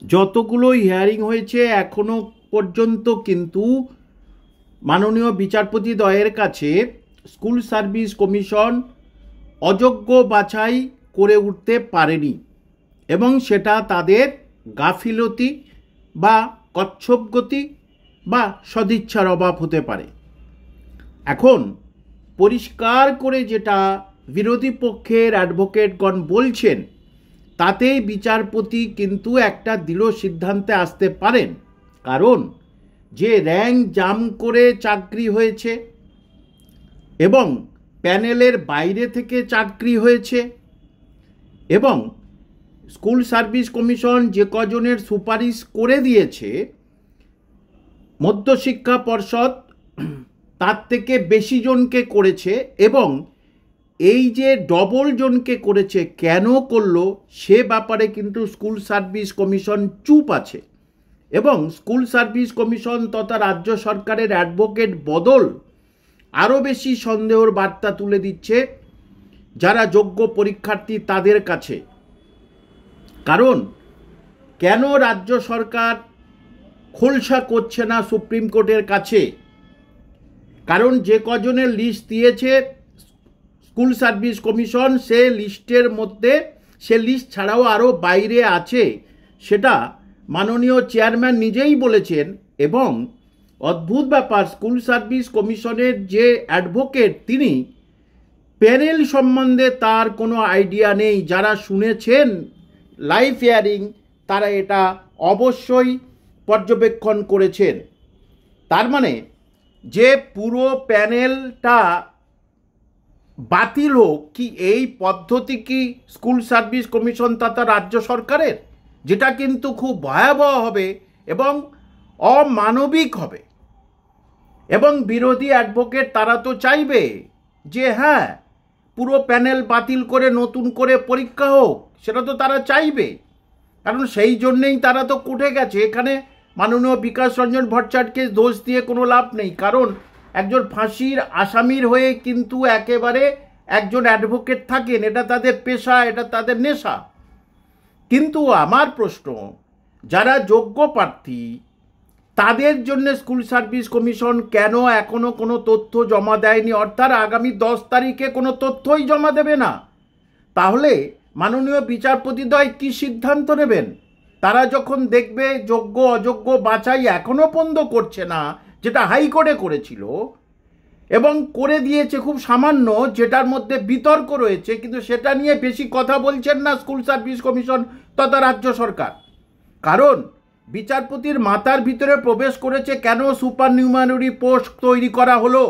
যতগুলো হিয়ারিং হয়েছে এখনো পর্যন্ত কিন্তু মাননীয় বিচারপতি দ্বয়ের কাছে স্কুল সার্ভিস কমিশন অযোগ্য বাছাই করে উঠতে পারেনি এবং সেটা তাদের গাফিলতি বা কচ্ছপগতি বা সদিচ্ছার অভাব হতে পারে। এখন পরিষ্কার করে যেটা বিরোধী পক্ষের অ্যাডভোকেটগণ বলছেন তাতেই বিচারপতি কিন্তু একটা দৃঢ় সিদ্ধান্তে আসতে পারেন, কারণ যে র্যাঙ্ক জাম করে চাকরি হয়েছে এবং প্যানেলের বাইরে থেকে চাকরি হয়েছে এবং স্কুল সার্ভিস কমিশন যে কজনের সুপারিশ করে দিয়েছে মধ্যশিক্ষা পর্ষদ তার থেকে বেশি জনকে করেছে এবং এই যে ডবল জনকে করেছে কেন করলো সে ব্যাপারে কিন্তু স্কুল সার্ভিস কমিশন চুপ আছে এবং স্কুল সার্ভিস কমিশন তথা রাজ্য সরকারের অ্যাডভোকেট বদল আরও বেশি সন্দেহের বার্তা তুলে দিচ্ছে যারা যোগ্য পরীক্ষার্থী তাদের কাছে। কারণ কেন রাজ্য সরকার খোলসা করছে না সুপ্রিম কোর্টের কাছে? কারণ যে কজনের লিস্ট দিয়েছে স্কুল সার্ভিস কমিশন সে লিস্টের মধ্যে সে লিস্ট ছাড়াও আরও বাইরে আছে, সেটা মাননীয় চেয়ারম্যান নিজেই বলেছেন। এবং অদ্ভুত ব্যাপার, স্কুল সার্ভিস কমিশনের যে অ্যাডভোকেট তিনি প্যানেল সম্বন্ধে তার কোনো আইডিয়া নেই। যারা শুনেছেন লাইভ হিয়ারিং তারা এটা অবশ্যই পর্যবেক্ষণ করেছেন। তার মানে যে পুরো প্যানেলটা বাতিল হোক, কি এই পদ্ধতি কি স্কুল সার্ভিস কমিশন তথা রাজ্য সরকারের? যেটা কিন্তু খুব ভয়াবহ হবে এবং অমানবিক হবে। এবং বিরোধী অ্যাডভোকেট তারা তো চাইবে যে হ্যাঁ পুরো প্যানেল বাতিল করে নতুন করে পরীক্ষা হোক, সেটা তো তারা চাইবে, কারণ সেই জন্যেই তারা তো কোর্টে গেছে। এখানে মাননীয় বিকাশ রঞ্জন ভট্টাচার্যকে দোষ দিয়ে কোনো লাভ নেই, কারণ একজন ফাঁসির আসামির হয়ে কিন্তু একেবারে একজন অ্যাডভোকেট থাকেন, এটা তাদের পেশা, এটা তাদের নেশা। কিন্তু আমার প্রশ্ন, যারা যোগ্য প্রার্থী তাদের জন্য স্কুল সার্ভিস কমিশন কেন এখনো কোনো তথ্য জমা দেয়নি, অর্থাৎ আগামী 10 তারিখে কোনো তথ্যই জমা দেবে না? তাহলে মাননীয় বিচারপতিদ্বয় কি সিদ্ধান্ত নেবেন? তারা যখন দেখবে যোগ্য অযোগ্য বাছাই এখনো পর্যন্ত করছে না, যেটা হাইকোর্টে করেছিল এবং করে দিয়েছে খুব সামান্য, যেটার মধ্যে বিতর্ক রয়েছে, কিন্তু সেটা নিয়ে বেশি কথা বলছেন না স্কুল সার্ভিস কমিশন তথা রাজ্য সরকার। কারণ বিচারপতির মাথার ভিতরে প্রবেশ করেছে কেন সুপার নিউমারি পোস্ট তৈরি করা হলো।